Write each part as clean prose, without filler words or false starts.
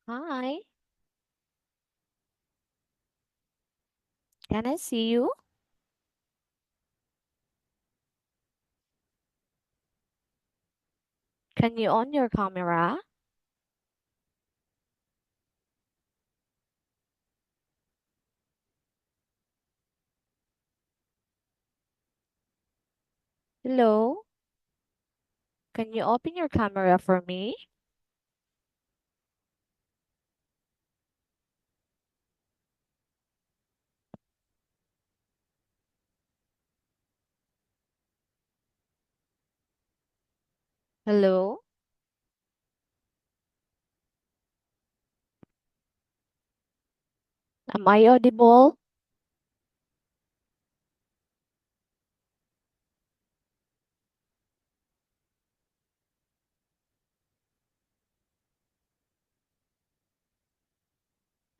Hi, can I see you? Can you on your camera? Hello? Can you open your camera for me? Hello? Am I audible?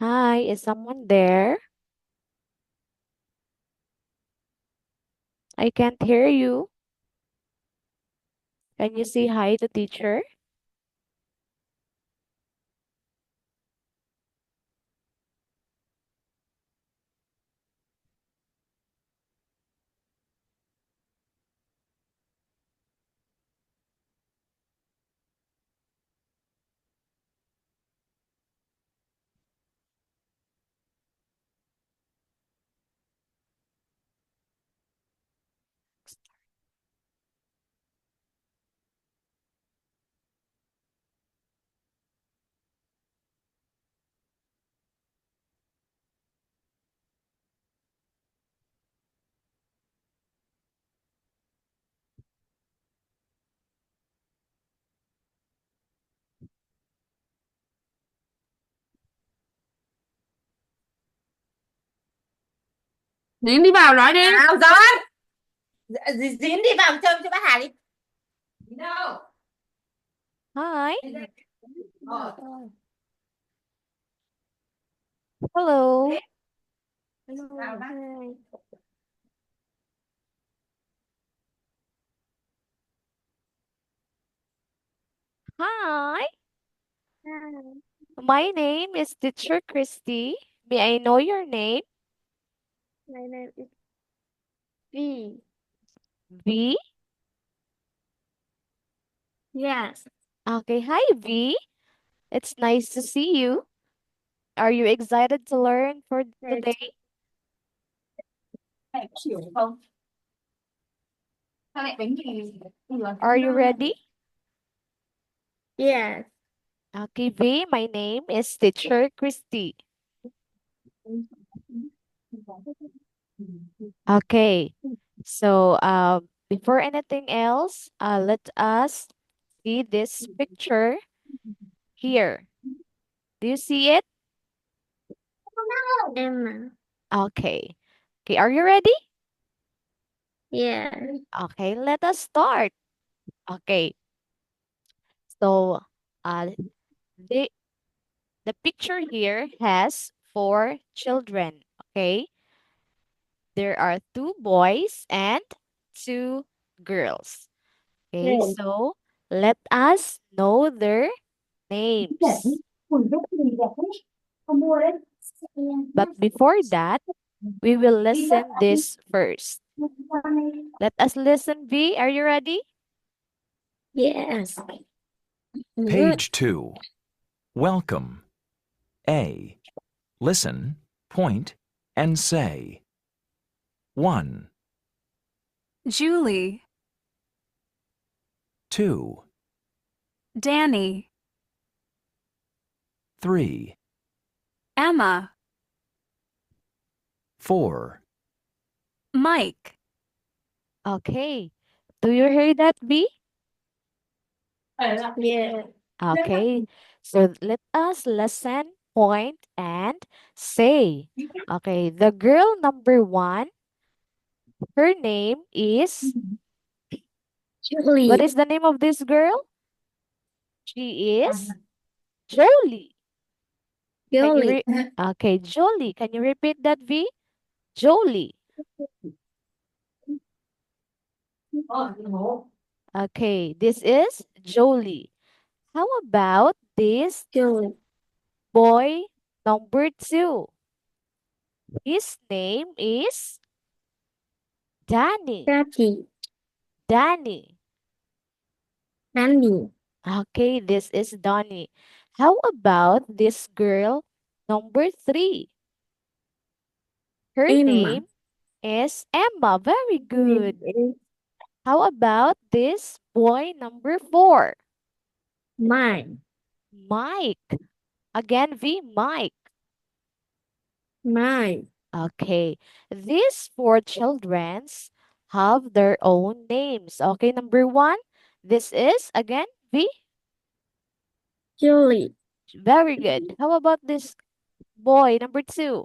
Hi, is someone there? I can't hear you. Can you say hi to teacher? Diễn đi vào nói đi. Nào Giỡn. Diễn đi vào chơi cho bác Hà đi. Đi đâu? Hi, Đi đây. Ờ. hello. Vào bác. Hi. Hi, my name is teacher Christy. May I know your name? My name is V. V? Yes. Okay, hi V. It's nice to see you. Are you excited to learn for Yes. today? Này có hiểu không? Sao lại bánh mì? Are you ready? Yes. Okay, V, my name is teacher Christy. Okay, so before anything else, let us see this picture here. Do you see it? Emma. Okay. Okay, are you ready? Yes. Okay, let us start. Okay, so uh, the the picture here has four children. Okay, there are two boys and two girls. Okay, Yes. so let us know their names. But before that, we will listen this first. Let us listen, V. Are you ready? Yes. Page 2. Welcome. A. Listen, point, and say. 1, Julie, 2, Danny, 3, Emma, 4, Mike, Okay. Do you hear that, V? Yeah. Okay. So let us listen, point, and say. Okay. The girl number one, her name is, what Julie. is the name of this girl? She is Jolie. Can you Julie. okay, Jolie. Can you repeat that, V? Jolie. Okay, this is Jolie. How about this Julie. boy number 2. His name is Danny. Daddy. Danny. Nanny. Okay, this is Donnie. How about this girl number 3? Her Emma. name is Emma. Very good. Name is How about this boy number 4? Mike. Mike. Again, V, Mike. Mike. Okay, these 4 childrens have their own names. Okay, number 1, this is again V. Julie. Very good. How about this boy number 2?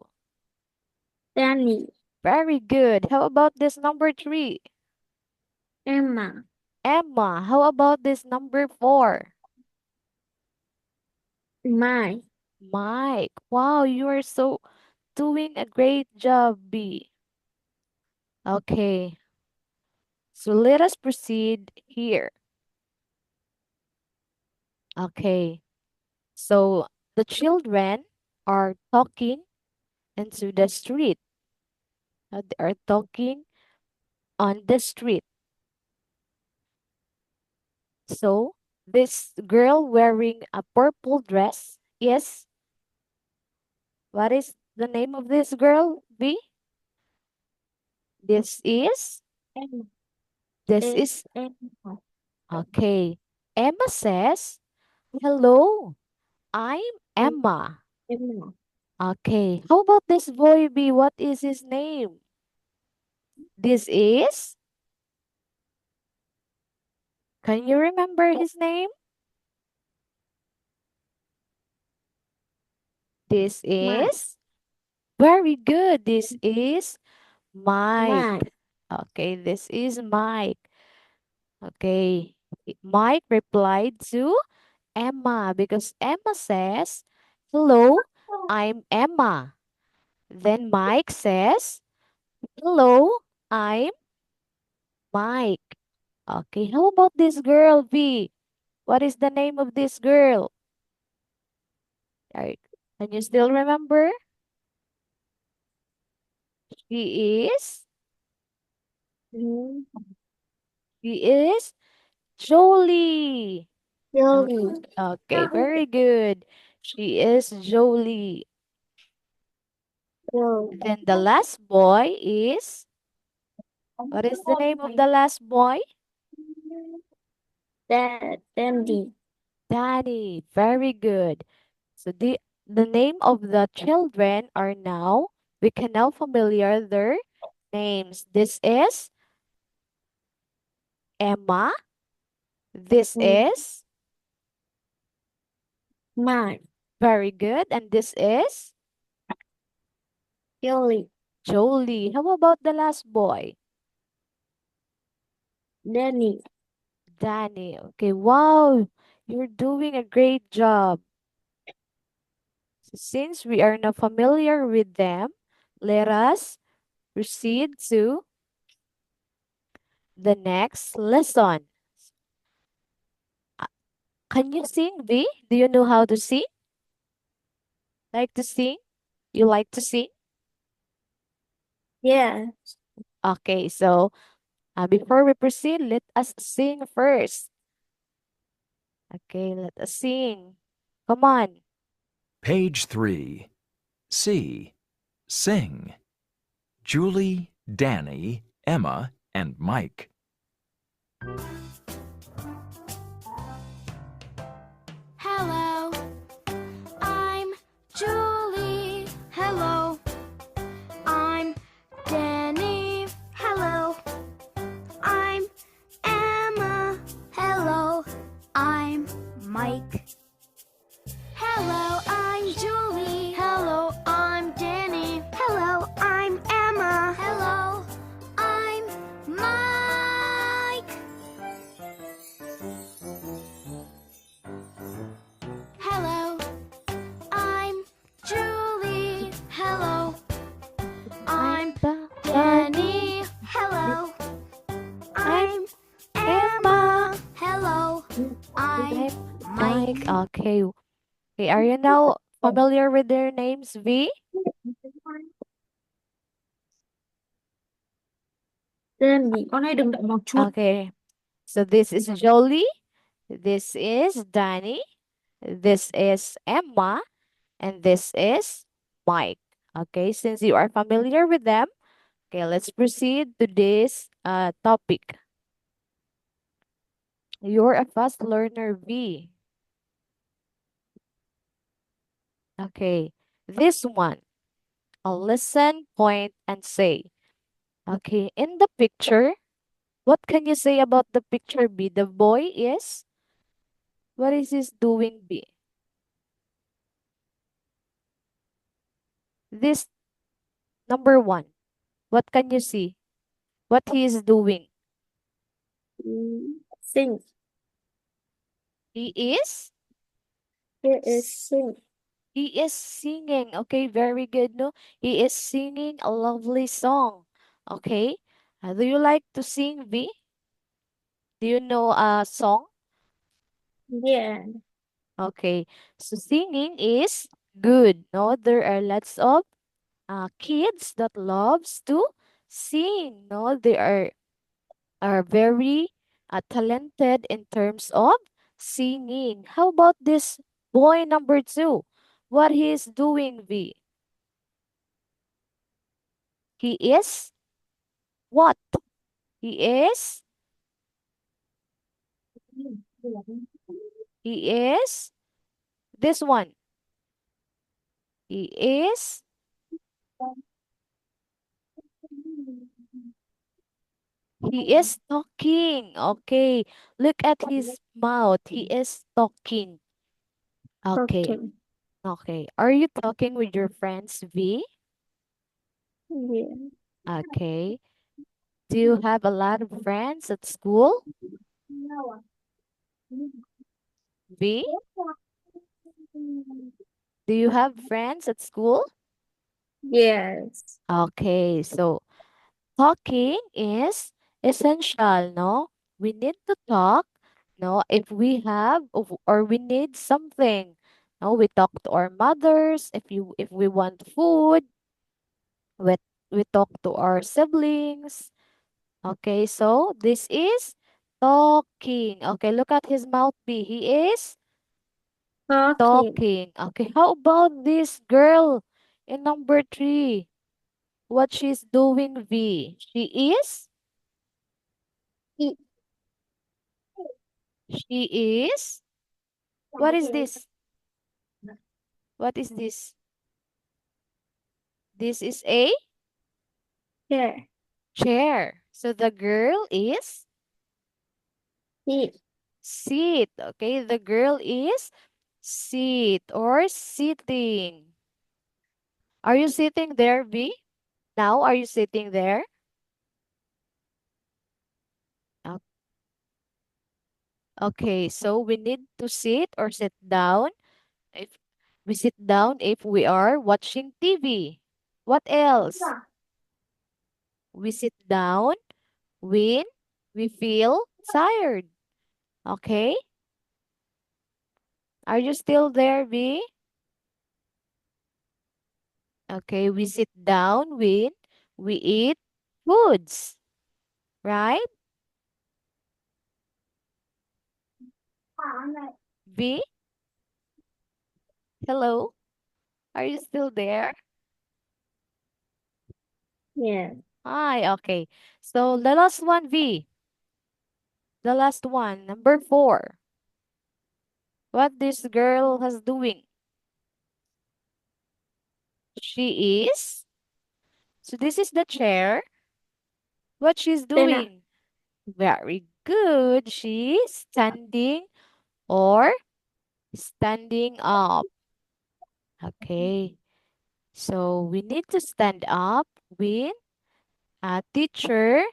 Danny. Very good. How about this number 3? Emma. Emma. How about this number 4? Mike. Mike. Wow, you are so doing a great job, B. Okay, so let us proceed here. Okay, so the children are talking into the street. They are talking on the street. So this girl wearing a purple dress is, what is the name of this girl, B? This is, Emma. this is, Emma. okay. Emma says, hello, I'm Emma. Emma. Okay, how about this boy B? What is his name? This is, can you remember his name? This Mike. is, very good. This is Mike. Mike. Okay, this is Mike. Okay, Mike replied to Emma because Emma says, hello, I'm Emma. Then Mike says, hello, I'm Mike. Okay, how about this girl, V? What is the name of this girl? Right. Can you still remember? She is, Mm, she is Jolie. Julie. Okay, very good. She is Jolie. Jolie. Then the last boy is, what is the name of the last boy? Dandy. Danny. Very good. So the name of the children are now, we can now familiar their names. This is Emma. This is Mike. very good. And this is Julie. Jolie. How about the last boy? Danny. Danny. Okay, wow. You're doing a great job. So since we are now familiar with them, let us proceed to the next lesson. Can you sing, V? Do you know how to sing? Like to sing? You like to sing? Yeah. Okay, so before we proceed, let us sing first. Okay, let us sing. Come on. Page 3. C. Sing. Julie, Danny, Emma, and Mike. Hello, I'm Julie. Hello, I'm Danny. Hello, I'm Emma. Hello, I'm Mike. Hello, I'm Julie. Hello, I'm Danny. Hello, I'm Emma. Hello, I'm Mike. Hello, I'm Julie. Hello, I'm Danny. Hello, I'm Emma. Hello, I'm Mike. Okay. Okay, are you now familiar with their names, V? Danny. Con ơi đừng động vào chuột. Okay. So this is Jolie. This is Danny. This is Emma. And this is Mike. Okay, since you are familiar with them, okay, let's proceed to this topic. You're a fast learner, V. Okay, this one. I'll listen, point, and say. Okay, in the picture, what can you say about the picture, B? The boy is, what is he doing, B? This number one, what can you see? What he is doing? Sing. He is? He is sing. He is singing. Okay, very good. No, he is singing a lovely song. Okay, do you like to sing, V? Do you know a song? Yeah. Okay, so singing is good. No, there are lots of kids that loves to sing. No, they are very talented in terms of singing. How about this boy number two? What he is doing, V? He is what? He is he is this one. He is he is talking. Okay. Look at his mouth. He is talking. Okay. Talking. Okay. Are you talking with your friends, V? Yeah. Okay. Do you have a lot of friends at school, V? Do you have friends at school? Yes. Okay. So talking is essential, no? We need to talk, no? If we have or we need something, no? We talk to our mothers. If we want food, we we talk to our siblings. Okay, so this is talking. Okay, look at his mouth B. He is Talking. talking. Okay, how about this girl in number three? What she's doing, V? She is? Eat. She is? What is this? What is this? This is a Chair. chair. So the girl is Eat. sit. Okay, the girl is sit or sitting. Are you sitting there, V? Now, are you sitting there? O- Okay, so we need to sit or sit down. If we sit down if we are watching TV. What else? We sit down when we feel tired. Okay? Are you still there, V? Okay, we sit down when we eat foods, right? V, hello? Are you still there? Yeah. Hi, okay. So the last one, V. The last one, number four. What this girl has doing? She is. So this is the chair. What she's Stand up. doing? Very good. She's standing or standing up. Okay. So we need to stand up when a teacher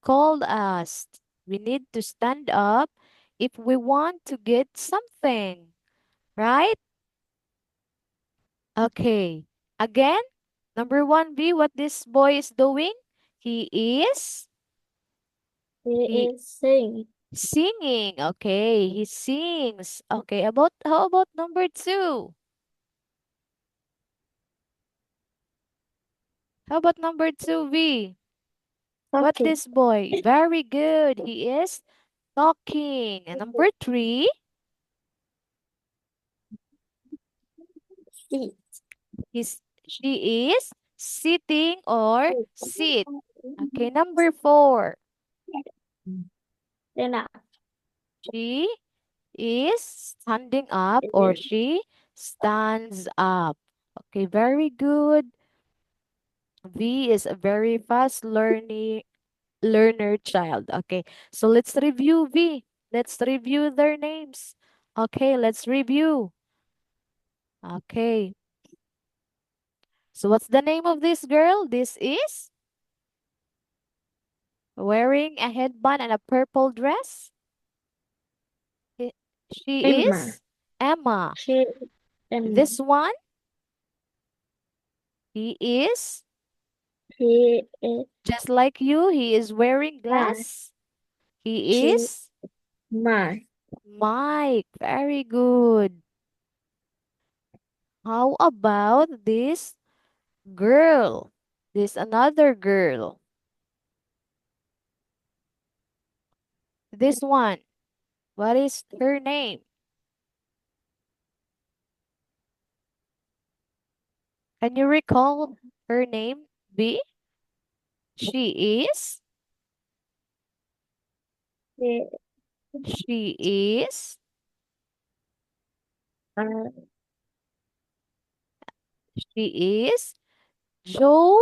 called us. We need to stand up if we want to get something, right? Okay. Again, number one B, what this boy is doing? He is He he is sing. singing. Okay, he sings. Okay, about how about number two? How about number 2, V? What talking, this boy? Very good. He is talking. And number 3, sit, she is sitting or sit. Okay, number 4, stand up, she is standing up or she stands up. Okay, very good. V is a very fast learner child. Okay, so let's review V. Let's review their names. Okay, let's review. Okay, so what's the name of this girl? This is wearing a headband and a purple dress. I- She Emma, is Emma. she, Emma, This one, he is he is just like you. He is wearing glass. He she, is my, Mike. Very good. How about this girl? This another girl. This one. What is her name? Can you recall her name, B? She is. she, She is. uh, She is Jo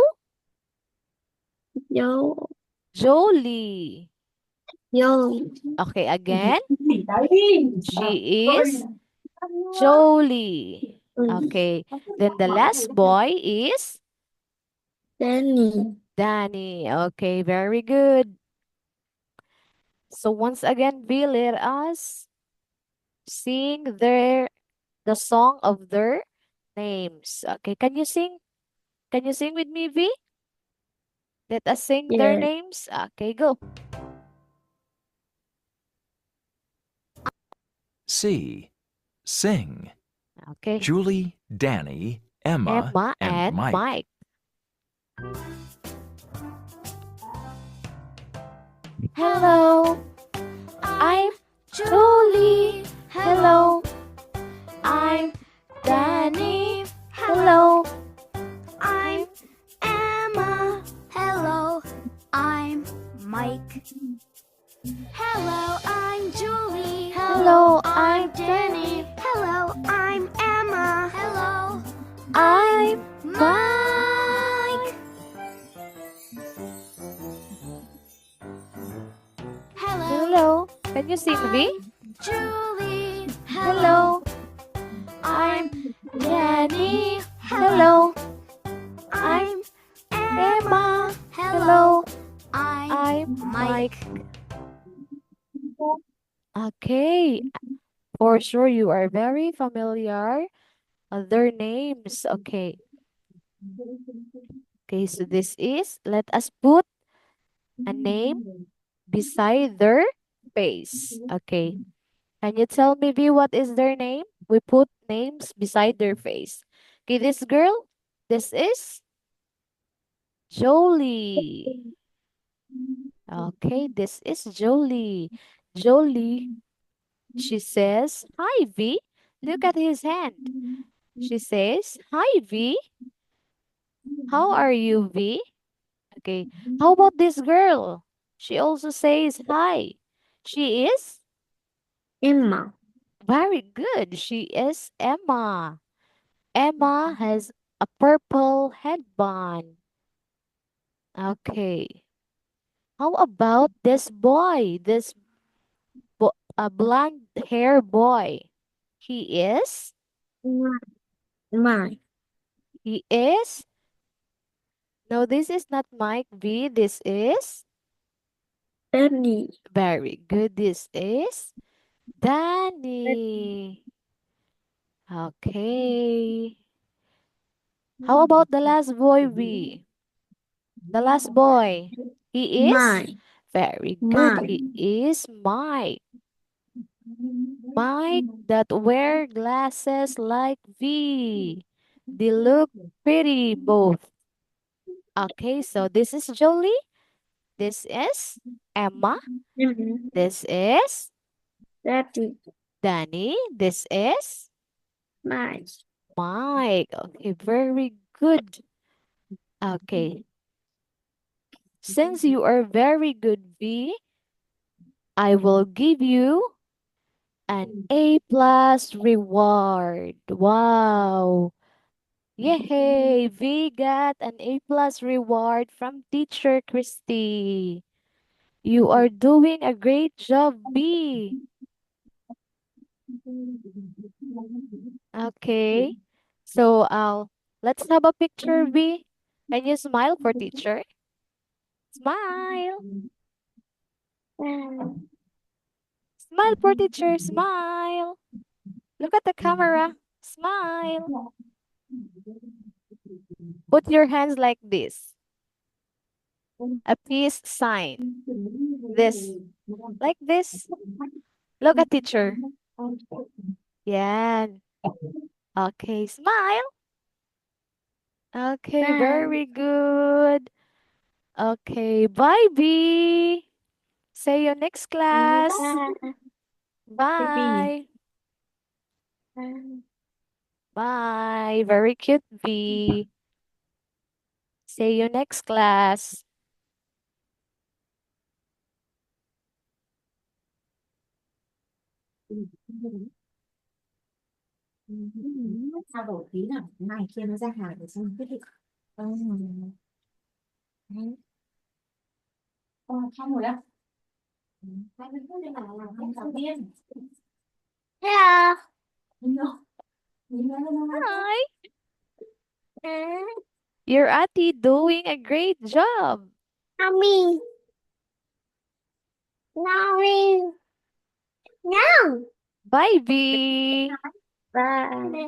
yo, Jolie. yo, Okay, again. Gì đấy? She is Jolie. Okay. Then the last boy is Danny, Danny. Okay, very good. So once again, V, let us sing the song of their names. Okay, can you sing? Can you sing with me, V? Let us sing their yeah, names. Okay, go. C. Sing. Okay. Julie, Danny, Emma, Emma and and Mike. Mike. Hello, I'm Julie. Hello, I'm Danny. Hello, I'm Emma. Hello, I'm Mike. Hello, I'm Julie. hello, I'm Danny. Hello, I'm Emma. Hello, I'm Mike. Hello, Hello. Can you sing, V? Julie. Hello, I'm Danny. Hello, I'm Emma. Hello, Hello, I'm I'm Mike. Mike. Okay, for sure you are very familiar their names. Okay. Okay, so this is, let us put a name beside their face. Okay. Can you tell me, V, what is their name? We put names beside their face. Okay, this girl, this is Jolie. Okay, this is Jolie. Jolie, she says, "Hi, V." Look at his hand. She says, "Hi, V. How are you, V?" Okay. How about this girl? She also says hi. She is Emma, very good. She is Emma. Emma has a purple headband. Okay. How about this boy? A blonde hair boy. He is. my, my, He is. No, this is not Mike V. This is Danny, very good. This is Danny. Okay. How about the last boy, V? The last boy. He is my, very good. my, He is Mike. Mike that wear glasses like V. They look pretty both. Okay, so this is Jolie. This is Emma. Emma. This is Daddy. Danny. This is Mike. Mike. Okay, very good. Okay. Since you are very good, V, I will give you an A plus reward. Wow. Yay! V got an A plus reward from Teacher Christy. You are doing a great job, V. Okay. So let's have a picture, V. Can you smile for teacher? Smile. Smile for teacher. Smile. Look at the camera. Smile. Put your hands like this. A peace sign. This. Like this. Look at teacher. Yeah. Okay. Smile. Okay. Very good. Okay. Bye, B. See you next class. Bye. Bye. Very cute, V. See you next class. Trao đổi tí nào, mai kia nó ra hàng để xong quyết định. Đấy. Xong rồi đó. 20 phút để làm hết giáo viên. Hello. Hi. Your auntie doing a great job. Mommy. Mommy. No. Bye, V. Bye. Mommy.